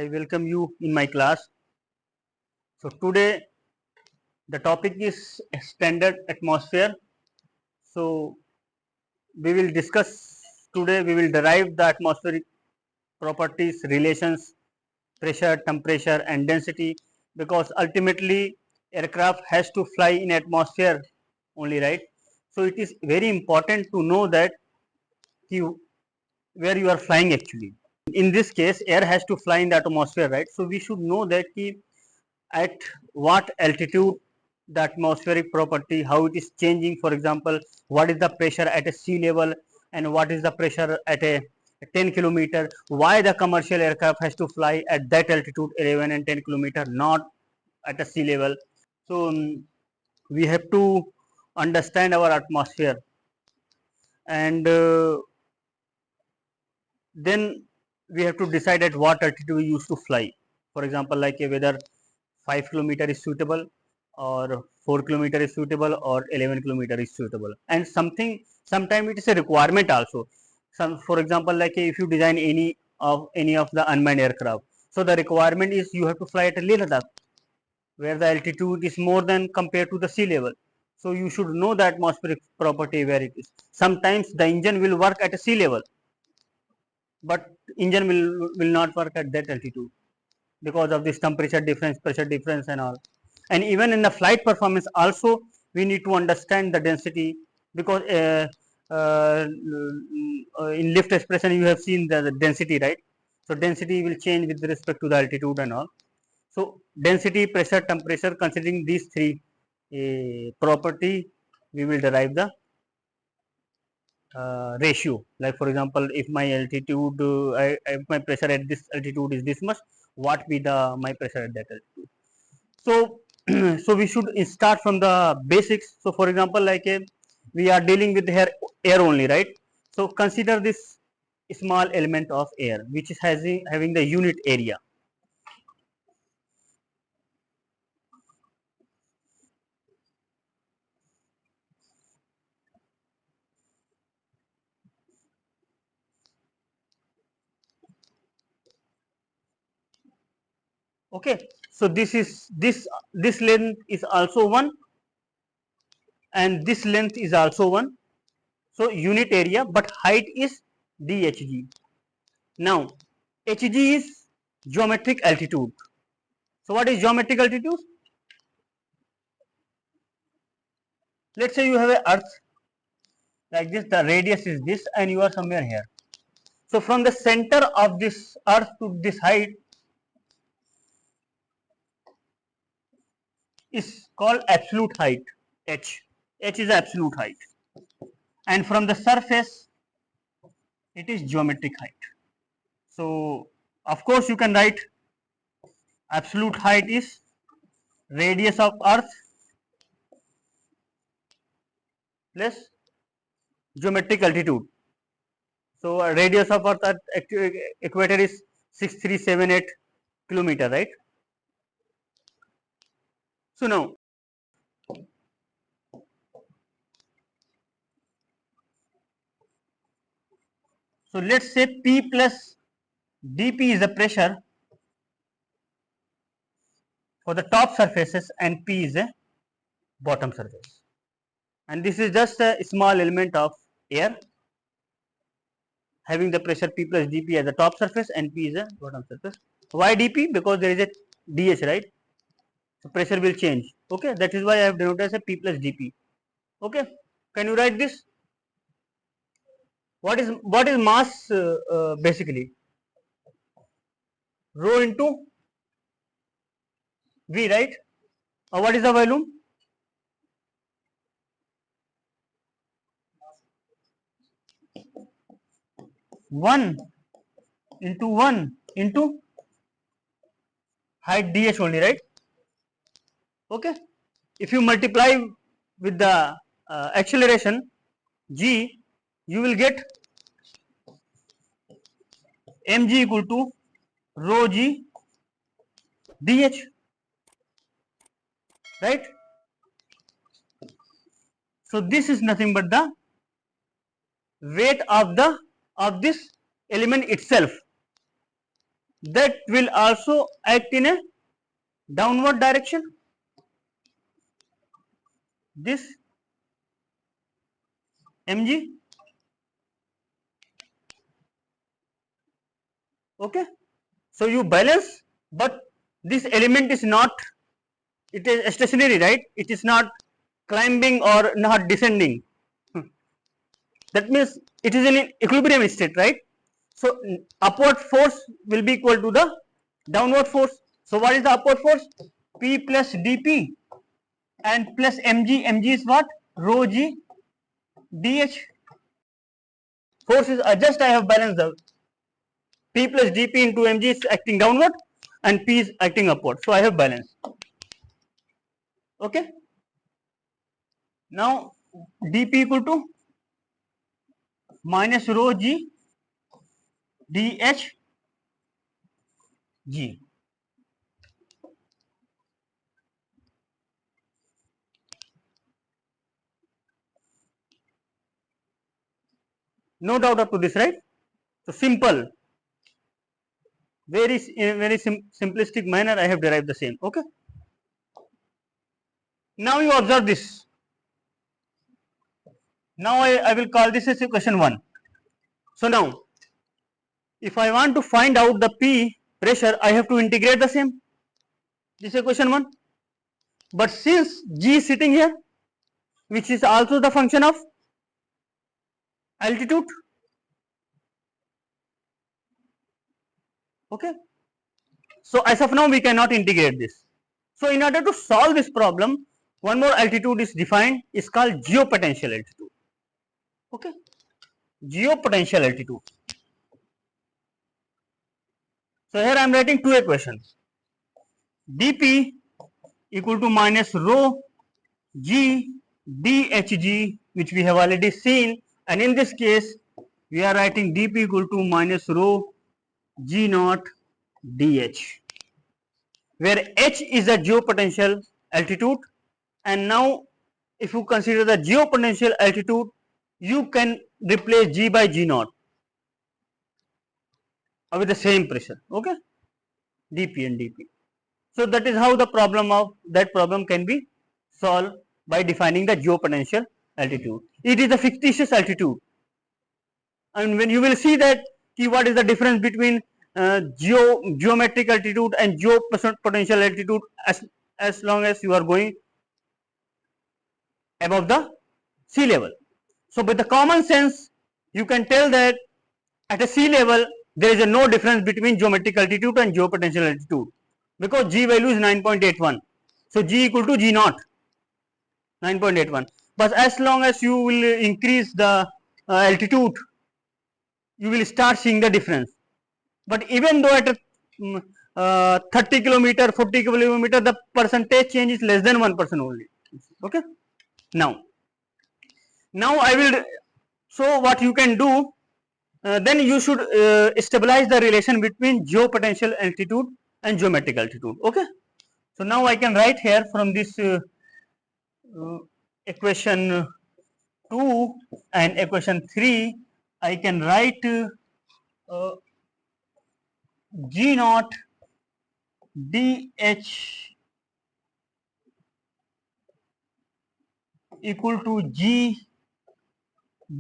I welcome you in my class. So today the topic is standard atmosphere. So we will discuss today, we will derive the atmospheric properties, relations, pressure, temperature and density, because ultimately aircraft has to fly in atmosphere only, right? So it is very important to know that where you are flying actually. In this case, air has to fly in the atmosphere, right? So we should know that at what altitude the atmospheric property, how it is changing. For example, what is the pressure at a sea level and what is the pressure at a 10 kilometer, why the commercial aircraft has to fly at that altitude 11 and 10 kilometer, not at a sea level. So we have to understand our atmosphere, and then we have to decide at what altitude we used to fly. For example, like whether 5 kilometer is suitable or 4 kilometer is suitable or 11 kilometer is suitable, and sometime it is a requirement also. For example, like if you design any of the unmanned aircraft, so the requirement is you have to fly at a Leh Ladakh, where the altitude is more than compared to the sea level. So you should know the atmospheric property where it is. Sometimes the engine will work at a sea level, but engine will not work at that altitude because of this temperature difference, pressure difference and all. And even in the flight performance also, we need to understand the density, because in lift expression you have seen the density, right? So density will change with respect to the altitude and all. So density, pressure, temperature, considering these three property, we will derive the ratio. Like for example, if my altitude, if my pressure at this altitude is this much, what be the my pressure at that altitude? So so we should start from the basics. So for example, like we are dealing with here air only, right? So consider this small element of air which is having the unit area. Okay, so this length is also 1 and this length is also 1. So unit area, but height is dhg. Now hg is geometric altitude. So what is geometric altitude? Let's say you have a earth like this, the radius is this and you are somewhere here. So from the center of this earth to this height is called absolute height, h. H is absolute height, and from the surface it is geometric height. So of course you can write absolute height is radius of earth plus geometric altitude. So radius of earth at equator is 6378 kilometer, right? So now so let's say P plus dP is the pressure for the top surfaces and P is a bottom surface, and this is just a small element of air having the pressure P plus dP as the top surface and P is a bottom surface. Why dP? Because there is a dH, right? So pressure will change. Okay, that is why I have denoted as a P plus dP. Okay, can you write this? What is mass basically? Rho into V, right? What is the volume? One into one into height dH only, right? Okay. If you multiply with the acceleration g, you will get mg equal to rho g dH, right? So this is nothing but the weight of this element itself. that will also act in a downward direction. This mg, okay. So you balance, but this element is not, it is stationary, right? It is not climbing or not descending. That means it is in equilibrium state, right? So upward force will be equal to the downward force. So what is the upward force? P plus dp and plus mg. Mg is what? Rho g dh. Force is just I have balanced the P plus dp into mg is acting downward and P is acting upward. So I have balanced. Okay. Now dp equal to minus rho g dh g. No doubt up to this, right? So simple, very simplistic manner I have derived the same. Okay. Now you observe this. Now I will call this as equation 1. So now if I want to find out the P pressure, I have to integrate the same. This is equation 1. But since G is sitting here, which is also the function of altitude, okay. So as of now we cannot integrate this. So in order to solve this problem, one more altitude is defined, is called geopotential altitude. Okay, geopotential altitude. So here I am writing two equations. dp equal to minus rho g dhg, which we have already seen, and in this case we are writing dp equal to minus rho g naught dh, where h is the geopotential altitude. And now if you consider the geopotential altitude, you can replace g by g naught with the same pressure. Okay, dp and dp. So that is how the problem can be solved by defining the geopotential altitude. It is a fictitious altitude, and when you will see that what is the difference between geometric altitude and geopotential altitude, as long as you are going above the sea level. So with the common sense you can tell that at a sea level there is no difference between geometric altitude and geopotential altitude, because g value is 9.81. So g equal to g naught 9.81. But as long as you will increase the altitude, you will start seeing the difference. But even though at a 30 kilometer, 40 kilometer, the percentage change is less than 1% only. Okay. Now I will. So what you can do, then you should stabilize the relation between geopotential altitude and geometric altitude. Okay. So now I can write here from this equation 2 and equation 3, I can write g naught dh equal to g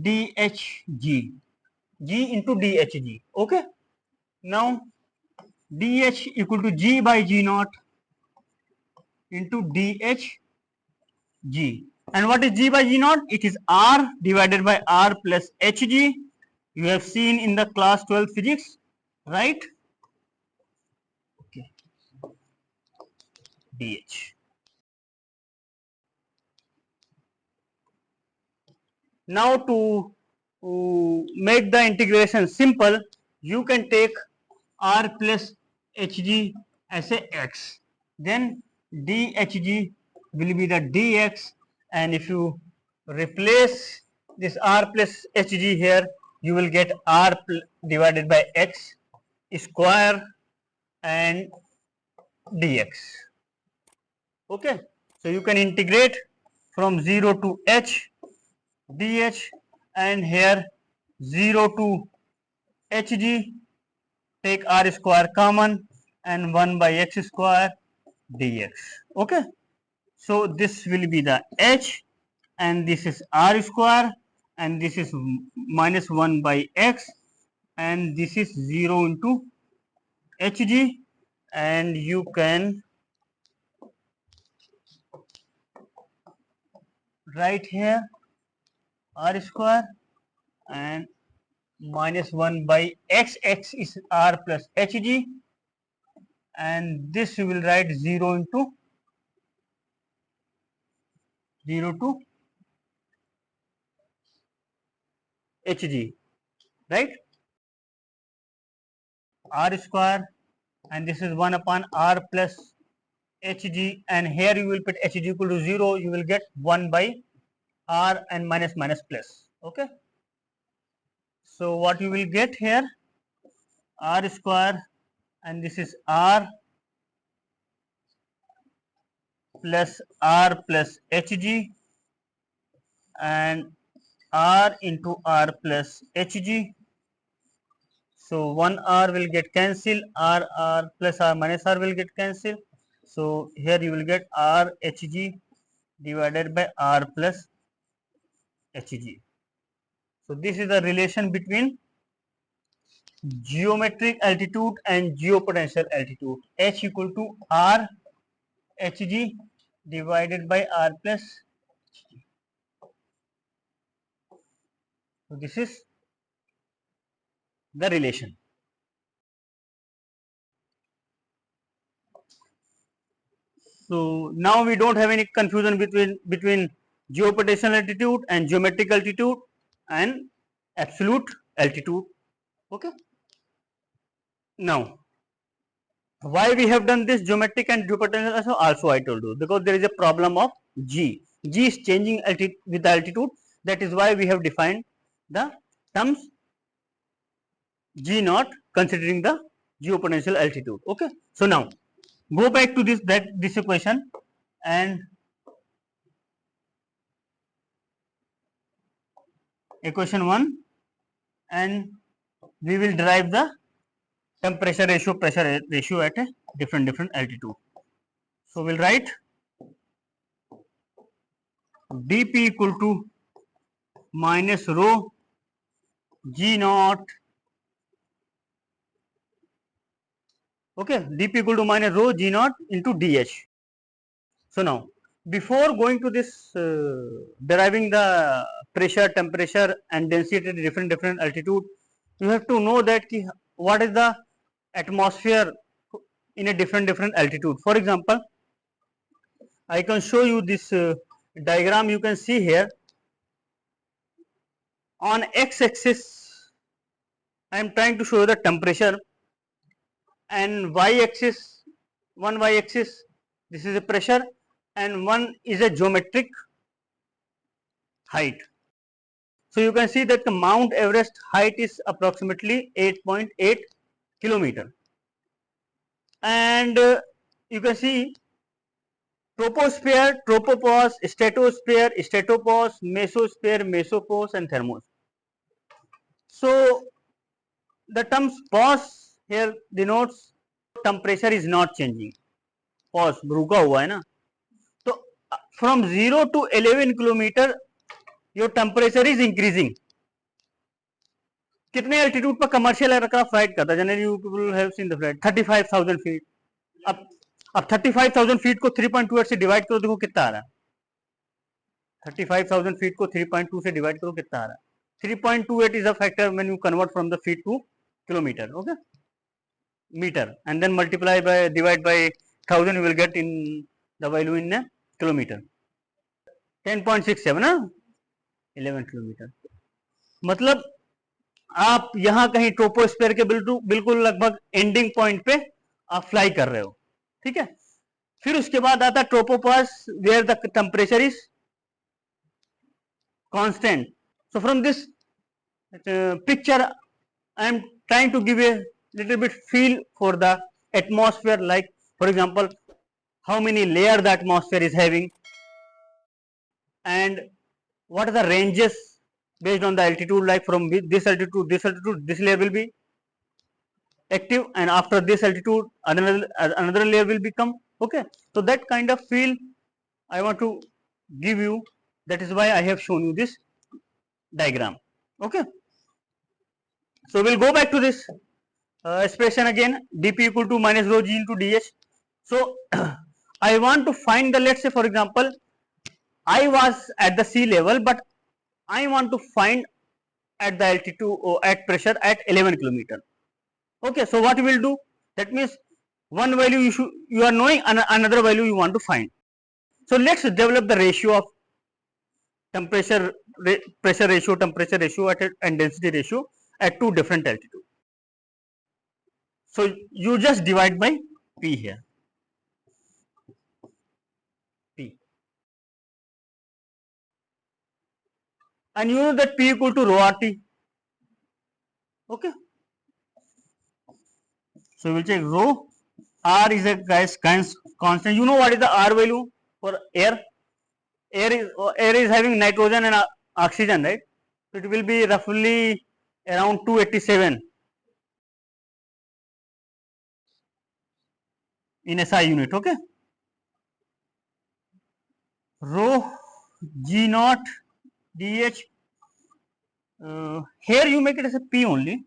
dhg, g into dhg. Okay. Now dh equal to g by g naught into dhg. And what is g by g naught? It is r divided by r plus hg. You have seen in the class 12 physics, right? Okay. dh. Now to make the integration simple, you can take r plus hg as a x, then dhg will be the dx, and if you replace this r plus hg here, you will get r divided by x square and dx. Okay, so you can integrate from 0 to h dh, and here 0 to hg take r square common and 1 by x square dx. Okay, so this will be the h, and this is r square, and this is minus 1 by x, and this is 0 into hg, and you can write here r square and minus 1 by x, x is r plus hg, and this you will write 0 into 0 to hg, right? R square, and this is 1 upon r plus hg, and here you will put hg equal to 0, you will get 1 by r and minus minus plus. Okay, so what you will get here, r square, and this is r plus hg, and r into r plus hg. So 1 r will get cancelled, r plus r minus r will get cancelled. So here you will get r hg divided by r plus hg. So this is the relation between geometric altitude and geopotential altitude. H equal to r hg divided by r plus hg. So this is the relation. So now we don't have any confusion between geopotential altitude and geometric altitude and absolute altitude. Okay. Now, why we have done this geometric and geopotential also I told you, because there is a problem of g. G is changing with the altitude. That is why we have defined the terms g naught considering the geopotential altitude. Okay. So now go back to this equation and equation 1, and we will derive the temperature ratio, pressure ratio at a different altitude. So we'll write dp equal to minus rho g naught. Okay, dp equal to minus rho g naught into dh. So now, before going to this deriving the pressure, temperature and density at different altitude, you have to know that what is the atmosphere in a different altitude. For example, I can show you this diagram. You can see here on x-axis I am trying to show you the temperature, and y-axis, one y-axis, this is a pressure, and one is a geometric height. So you can see that the Mount Everest height is approximately 8.8 kilometer, and you can see troposphere, tropopause, stratosphere, stratopause, mesosphere, mesopause and thermos. So the terms pause here denotes temperature is not changing. Pause रुका हुआ है ना, तो from 0 to 11 kilometer your temperature is increasing. कितने altitude पर commercial aircraft flight करता है? Generally you will have seen the flight 35,000 feet. अब 35,000 फीट को 3.28 से डिवाइड करो, देखो कितना आ रहा है. 35,000 फीट को 3.2 से डिवाइड करो, कितना आ रहा है? 3.28 is a factor when you convert from the feet to kilometer. Okay, meter, and then multiply by divide by 1000, you will get in the value in a kilometer. 10.67 ना, 11 किलोमीटर. मतलब आप यहाँ कहीं ट्रोपोस्फीयर के बिल्कुल लगभग एंडिंग पॉइंट पे आप फ्लाई कर रहे हो. ठीक है. फिर उसके बाद आता है tropopause where the temperature is constant. So from this picture I am trying to give a little bit feel for the atmosphere, like for example how many layers the atmosphere is having and what are the ranges based on the altitude, like from this altitude this layer will be active, and after this altitude another layer will become. Okay, so that kind of feel I want to give you. That is why I have shown you this diagram. Okay, so we'll go back to this expression again, dp equal to minus rho g into dh. So I want to find the, let's say for example, I was at the sea level, but I want to find at the altitude or at pressure at 11 kilometer. Okay, so what you will do? That means one value you are knowing, and another value you want to find. So let's develop the ratio of temperature, pressure ratio, temperature ratio and density ratio at two different altitude. So you just divide by P here. P. And you know that P equal to rho RT. Okay. So we'll check rho R is a constant. You know what is the R value for air? Air is having nitrogen and oxygen, right? So it will be roughly around 287 in SI unit. Okay. Rho G naught DH. Here you make it as a P only,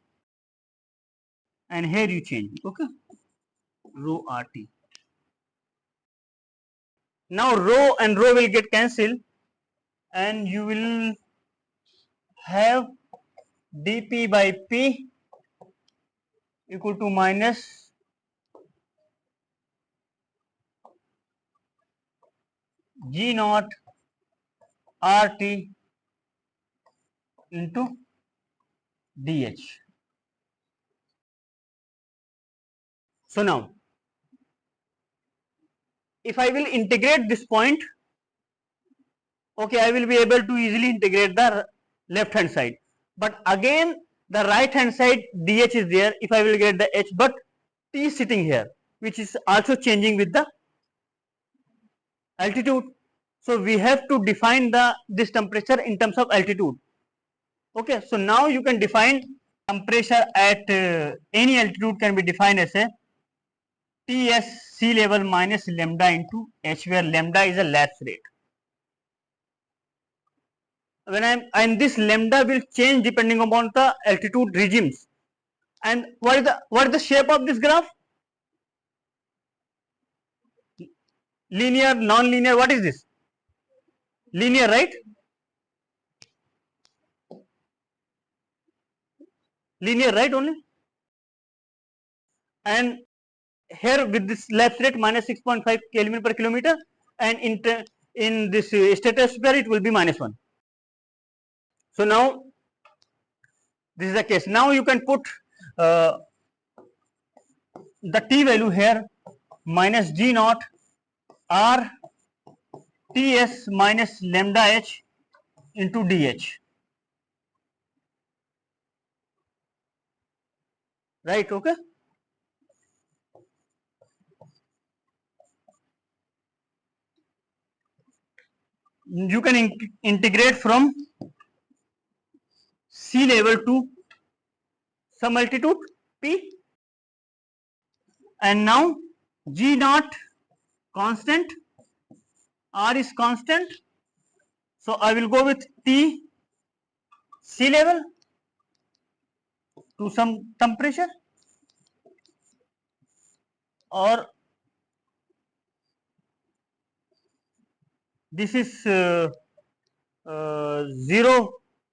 and here you change it. Okay. Rho RT. Now rho and rho will get cancelled, and you will have dP by P equal to minus G naught RT into dH. So now, if I will integrate this point, okay, I will be able to easily integrate the left hand side. But again, the right hand side dH is there. If I will get the H, but T is sitting here, which is also changing with the altitude. So we have to define this temperature in terms of altitude. Okay, so now you can define temperature at any altitude can be defined as a Ts sea level minus lambda into H, where lambda is a lapse rate. When and this lambda will change depending upon the altitude regimes. And what is the shape of this graph? Linear, non-linear. What is this? Linear, right? Linear, right? Only. And here with this lapse rate minus 6.5 Kelvin per kilometer, and in this stratosphere it will be minus 1. So now this is the case. Now you can put the T value here, minus G naught R Ts minus lambda H into dH. Right, okay? You can integrate from sea level to some altitude P, and now G naught constant, R is constant, so I will go with T sea level to some temperature, or this is 0,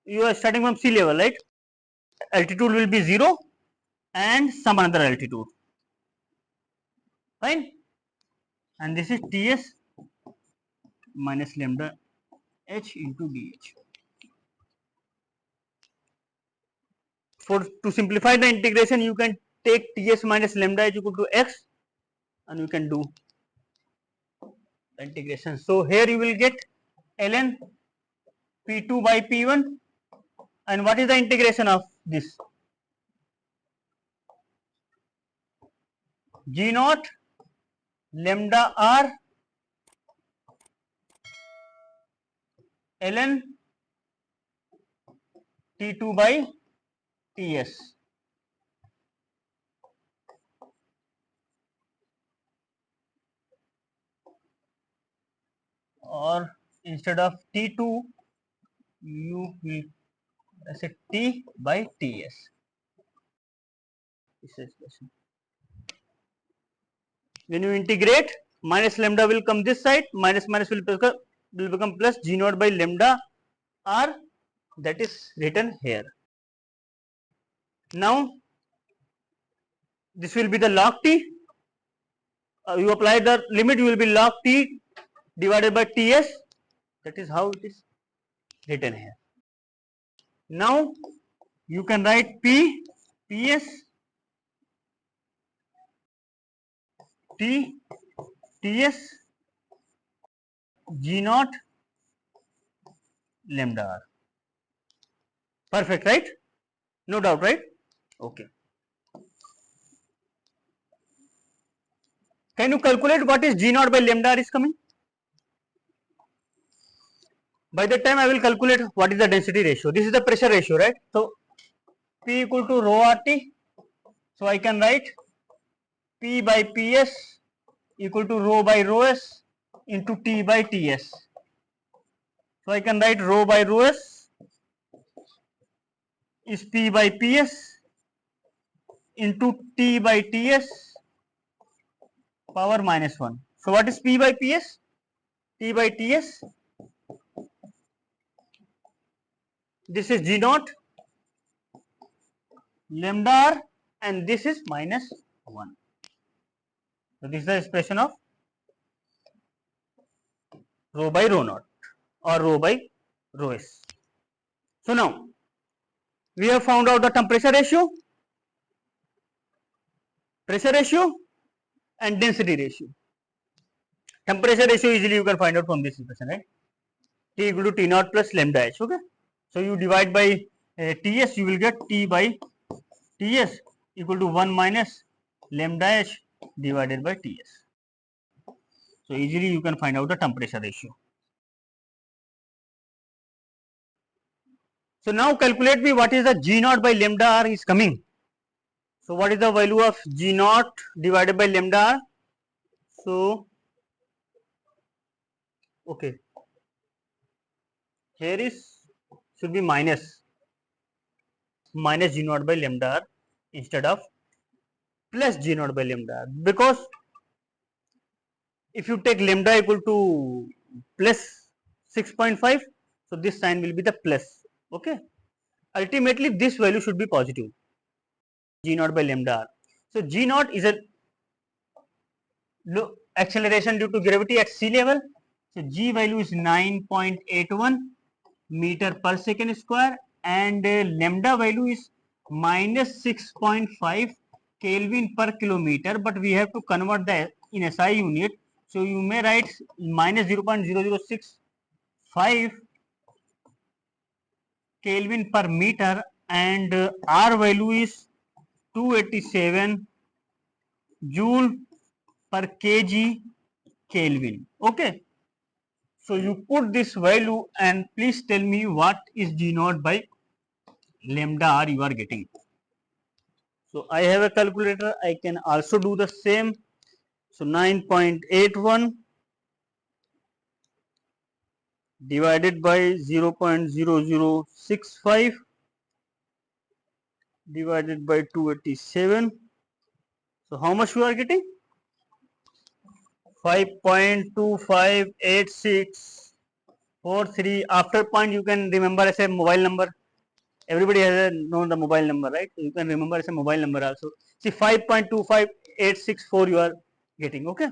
you are starting from sea level, right? Altitude will be 0 and some another altitude, fine, and this is Ts minus lambda H into dH. To simplify the integration, you can take Ts minus lambda H equal to x, and you can do the integration. So here you will get ln P2 by P1, and what is the integration of this? G naught lambda R ln T2 by Ts. or instead of T2 you will say T by Ts. This is expression. When you integrate, minus lambda will come this side, minus minus will become plus G naught by lambda R, that is written here. Now this will be the log T. You apply the limit, you will be log T divided by Ts. That is how it is written here. Now you can write P, Ps, T, Ts, G naught, lambda R. Perfect, right? No doubt, right? Okay. Can you calculate what is G naught by lambda R is coming? By that time I will calculate what is the density ratio. This is the pressure ratio, right? So P equal to rho RT. So I can write P by Ps equal to rho by rho S into T by Ts. So I can write rho by rho S is P by Ps into T by Ts power minus 1. So what is P by Ps? T by Ts. This is G naught lambda R and this is minus 1. So this is the expression of rho by rho naught or rho by rho S. So now we have found out the temperature ratio, pressure ratio and density ratio. Temperature ratio easily you can find out from this equation, right? T equal to T naught plus lambda H. Okay. So you divide by Ts, you will get T by Ts equal to 1 minus lambda H divided by Ts. So easily you can find out the temperature ratio. So now calculate me what is the G naught by lambda R is coming. So what is the value of G naught divided by lambda R? So okay, here is should be minus G naught by lambda R instead of plus G naught by lambda R, because if you take lambda equal to plus 6.5, so this sign will be the plus. Okay, ultimately this value should be positive, G naught by lambda R. So G naught is a acceleration due to gravity at sea level. So G value is 9.81 meter per second square and lambda value is minus 6.5 Kelvin per kilometer, but we have to convert that in SI unit. So you may write minus 0.0065 Kelvin per meter and R value is 287 joule per kg Kelvin. Okay. So you put this value and please tell me what is G naught by lambda R you are getting. So I have a calculator, I can also do the same. So 9.81 divided by 0.0065 divided by 287. So how much you are getting? 5.258643. After point you can remember as a mobile number. Everybody has known the mobile number, right? So you can remember as a mobile number also. See 5.25864 you are getting. Okay.